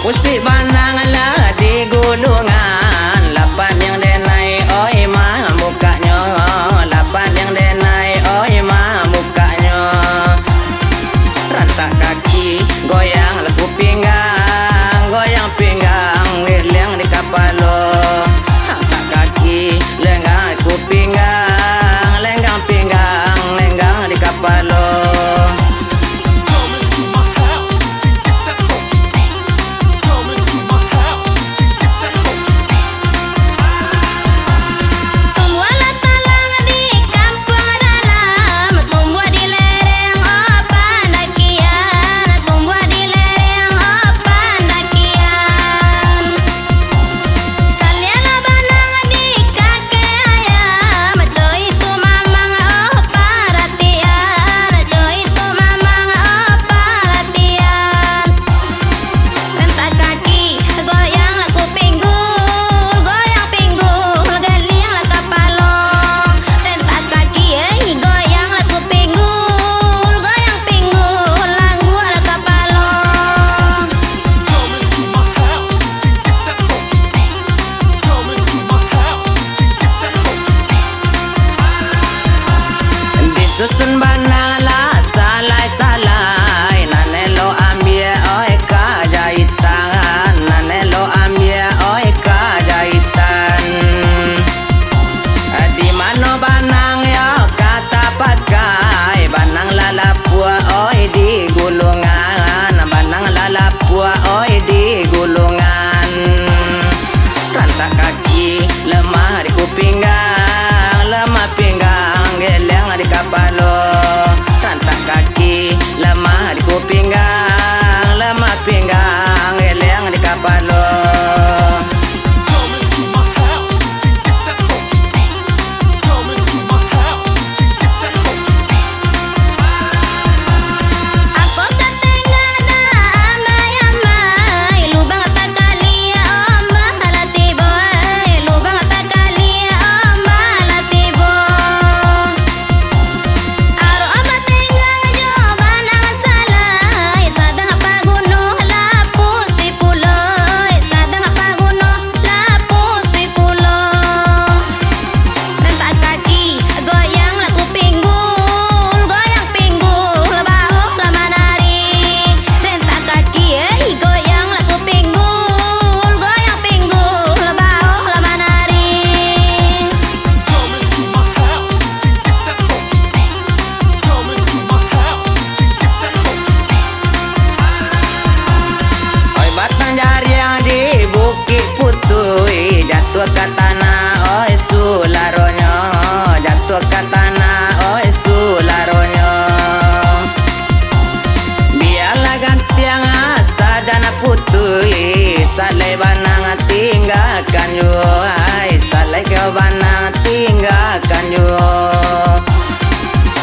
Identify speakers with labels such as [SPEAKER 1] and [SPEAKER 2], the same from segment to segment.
[SPEAKER 1] Usik banang lah di gulungan, lapan yang denai oi mah mukanya, lapan yang denai oi mah mukanya. Rantak kaki goyang laku pinggang, goyang pinggang wirliang di kapalo. Angkat kaki lenggang laku pinggang, lenggang pinggang lenggang di kapalo. Susun banang lah salai-salai, nanelo ambil oi kajahitan, nanelo ambil oi kajahitan. Di mana banang ya kata pakai, banang lalapua oi di gulungan, banang lalapua oi di gulungan. Rantak kaki lemah di kupinggang, lemah pinggang geleng di kapalo. Rantak kaki lemah di kupinggang, lemah pinggang geleng di kapalo. Jatuh ke tanah oi sularonyo, jatuh ke tanah oi sularonyo. Biarlah gantiang sadana putui, salai banang tinggalkan yo, ai salai kau banang tinggalkan yo.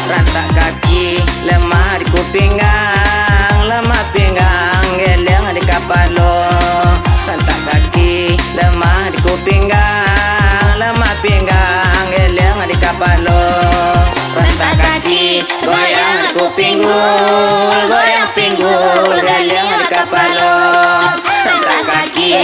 [SPEAKER 1] Rantak kaki lemah di kupinggang, lemah pinggang geleng di kapalo. Rantak kaki lemah di kupinggang, lemah pinggang geleng di kapalo. Rantak kaki goyang di kupinggul, goyang pinggul geleng di kapalo. Rantak kaki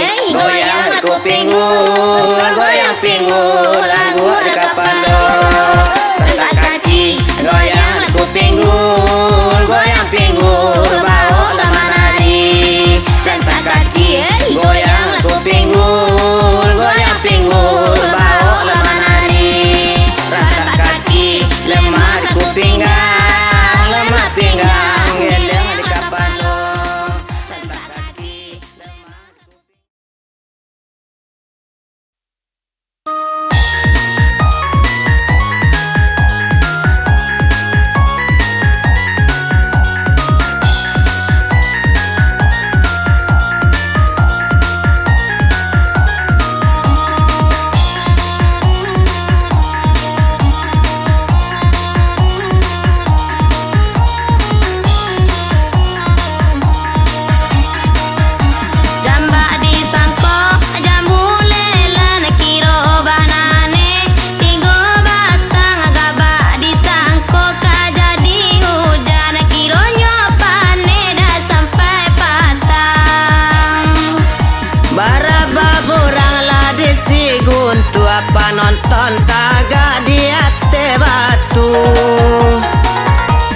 [SPEAKER 1] apa nonton tagak di ate batu.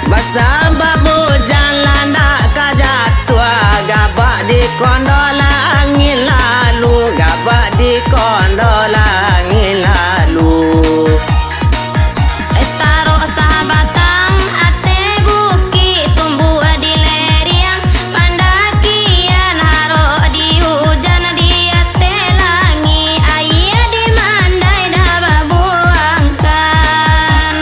[SPEAKER 1] Basabab hujan landak kajatuh, gabak di kondol angin lalu, gabak di kondol angin lalu.
[SPEAKER 2] Taruh sahabatang ate buki, tumbuh di leriang pandakian, haro di hujan di ate langi, ayah di mandai dah babuangkan.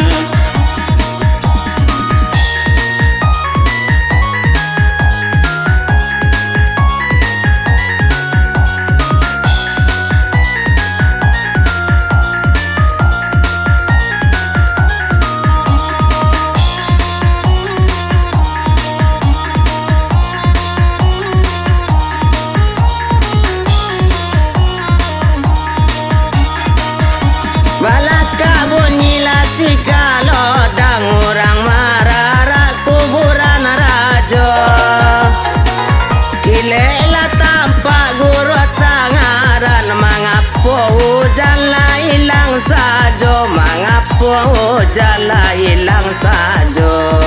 [SPEAKER 1] Balaka bunyilah si kalodang, orang marara kuburan rajo. Kilela tampak guru tangaran, mengapo hujan lah hilang sajo, mengapo hujan lah hilang sajo.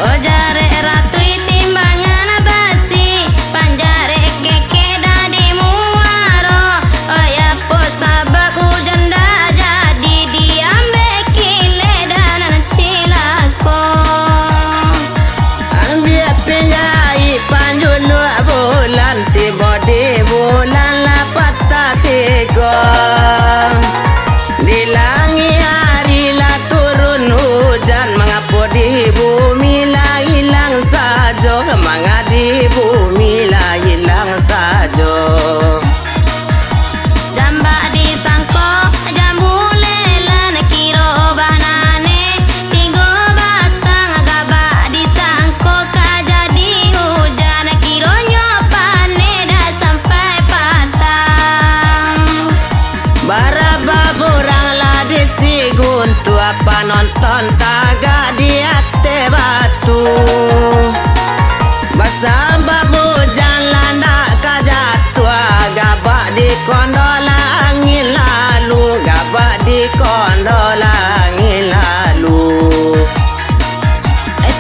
[SPEAKER 2] Oh jare ratui timbangan basi, panjare keke dadi muaro. Oh ya po sabab hujan dah jadi, diambe kile dan cilako.
[SPEAKER 1] Ambil pinjai panjunu bulan, tiba di bulan lapat tiga. Di langit hari lah turun hujan, mengapa di bumi lah hilang sajo, mengapa di bumi lah hilang sajo.
[SPEAKER 2] Jambak disangko jambu lelan, kiro banane tigo batang, gabak disangko kajadi hujan, kironyo pane dah sampai patang.
[SPEAKER 1] Baraba borang lah disigun tu, apa nonton tagak di ate batu. Basabab hujan landak kajatuh, gabak di kondol angin lalu, gabak di kondol angin lalu.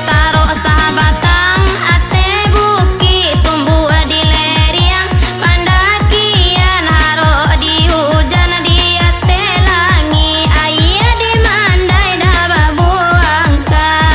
[SPEAKER 2] Taruh sahabatang ate buki, tumbuh di leriang pandakian, haro di hujan di ate langi, ayah di mandai dah babuangkan.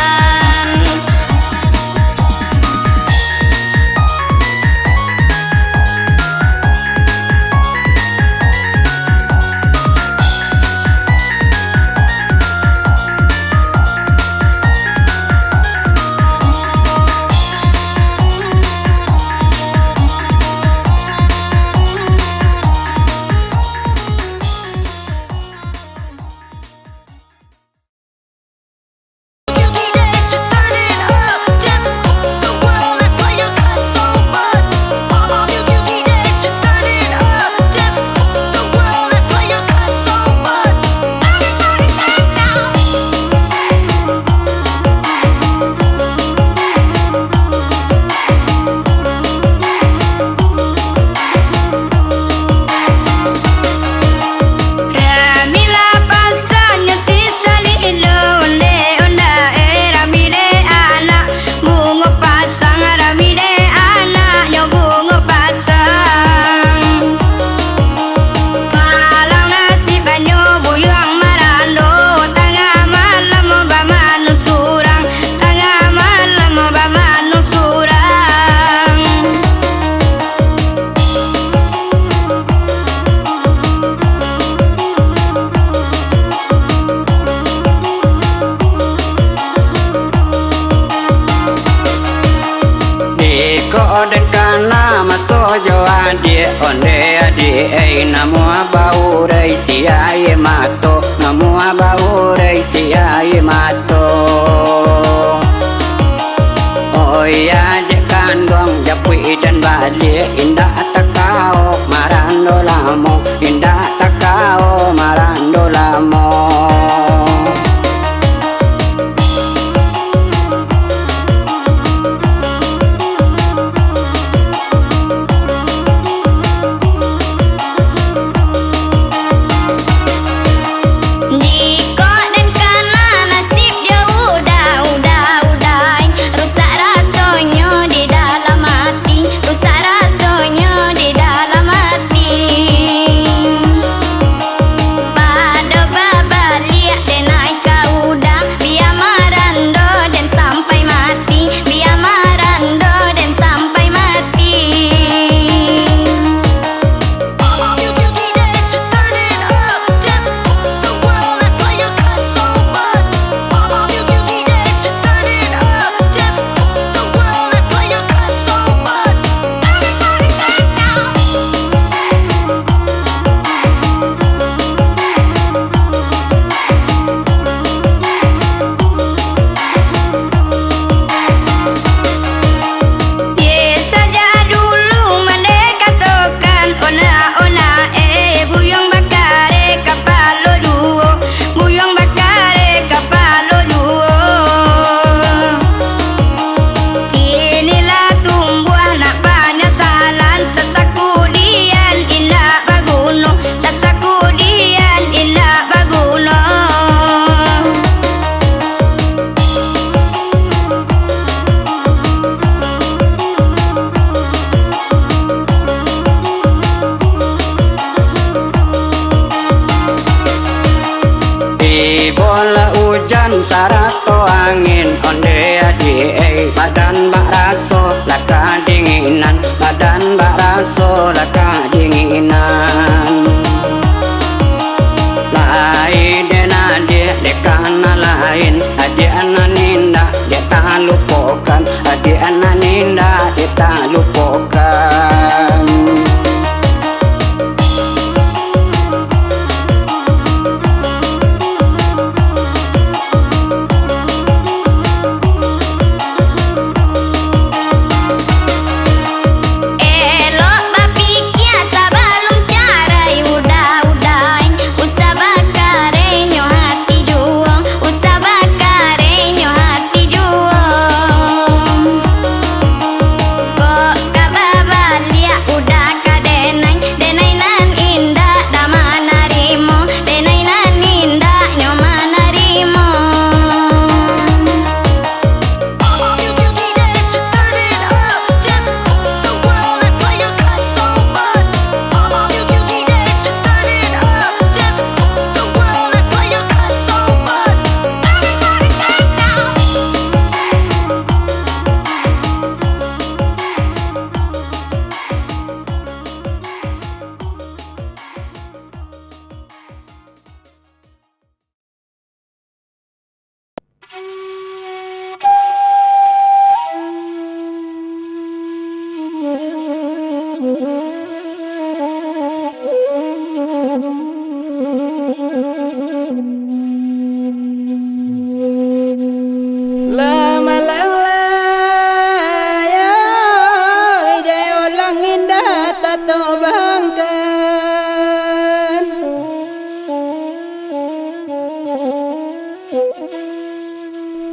[SPEAKER 1] Adik onde adik namu bau rei si ai mato, namu bau rei si ai mato. Oh ya jekan dong japui dan balik, indah takau marando lamo, indah takau marando lamo. hujan sarato angin onde adi badan bak raso laka dinginan badan bak raso laka dinginan lain dena dia dekana lain adi ananinda dia tak lupakan adi ananinda dia tak lupakan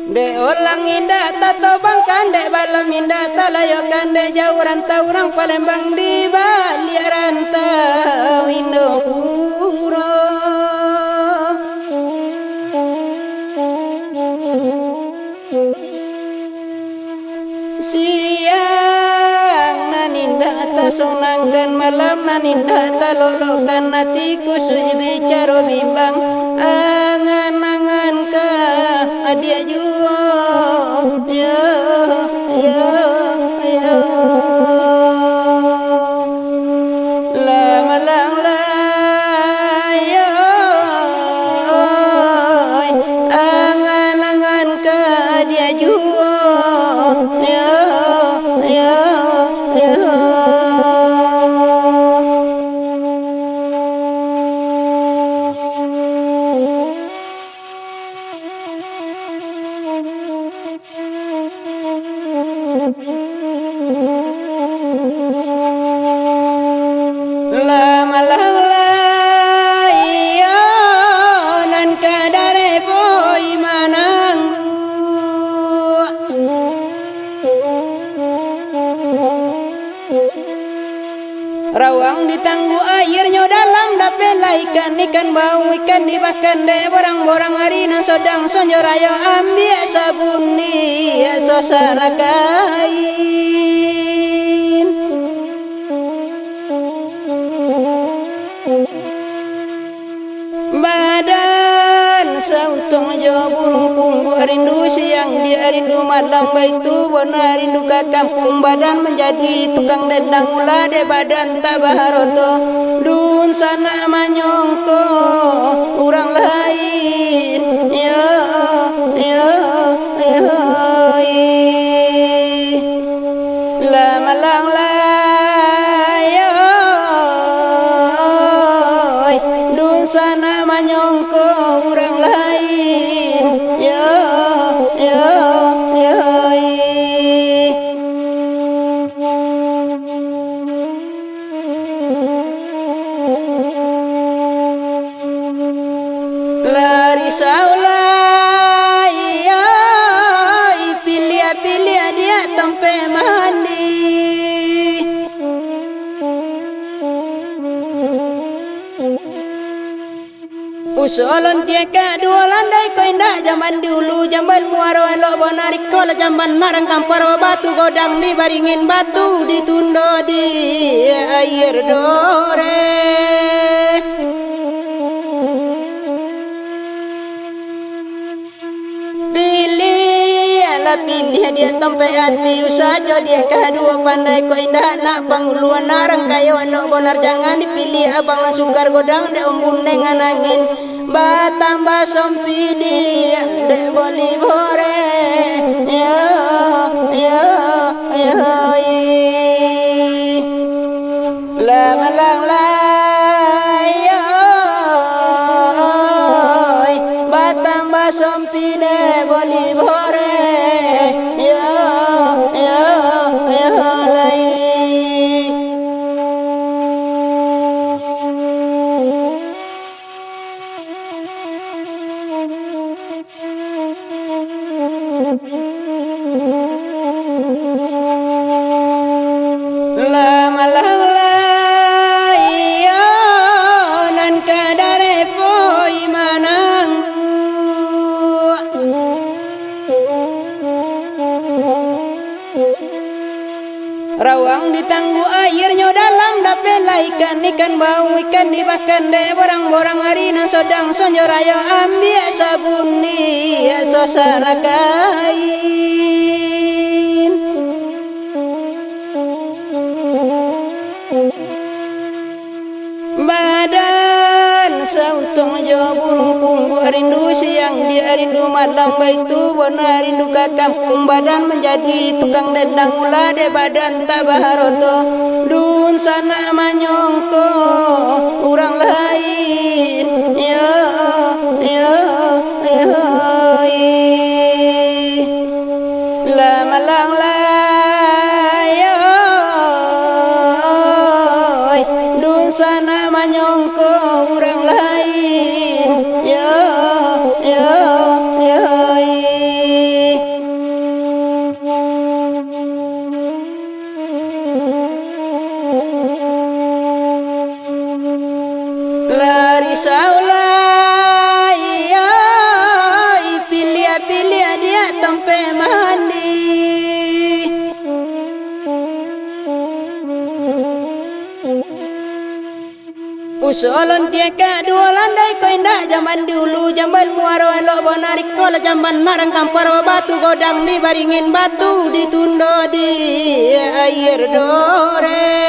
[SPEAKER 1] de olang indah tato bangkan de balam indah talayokan de jauh rantau orang Palembang di Bali rantau Indopuro siang nanindah tasonangkan malam nanindah talolokan hatiku sui bicara bimbang angan-angan ka dia jua ya lama lang layai angan-angan ka dia jua ya lama lang layanan kadare boy mananggu rawang ditanggu airnya dalam dapela ikan bau ikan dimakan deh borang-borang harina sodang sonjo rayo ambil sabun ni salah kain badan sauntung jo burung punggu rindu siang dia rindu malam baitu bona rindu ke kampung badan menjadi tukang dendang ulah de badan tabaharoto dun sana manyongko orang lain ya lama lang layai dun sana manyongko orang lain ya lari saulai pilih dia tempe mandi usolan tiaka dua landai ko indah zaman dulu zaman muaro elok bonarik kola zaman narang kampar batu godang dibaringin batu ditundo di air dore tempe hati usaha dia kedua pandai ko indah nak panguluan narang kayo anak bonar jangan dipilih abang lah sukar godang de ombun dengan angin batambah sompidi de boli bore yo yo yo la malang la yo batambah sompidi boli bore yo yo yo lai la malang la iyo nan kadare poi manang rawang ditanggu airnya dalam dapela ikan bau ikan dimakan deh borang-borang harina sodang sonjo raya ambil sabuni sosala kain badan sauntung jo burung punggu rindu siang dia rindu malam baitu bona rindu ke kampung badan menjadi tukang dendang ulah de badan tak baharoto dun sana manyongko orang lain yo yo yo la malang la dun sana manyongko orang lain yo yo yo lari saulai yo pilih dia tempe mandi usolan tiaka dua landai ko indah zaman dulu zaman muaro elok bonarik kola zaman narang kampar batu godang di baringin batu ditundo di air dore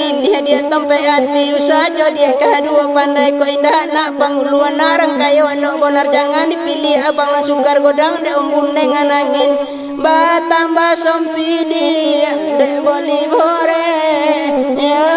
[SPEAKER 1] pilih dia tempe hati usaha dia kedua pandai ko indah nak panguluan narang kayo anak bonar jangan dipilih abang lah sukar godang de ombun dengan angin batambah sompidi de boli bore yo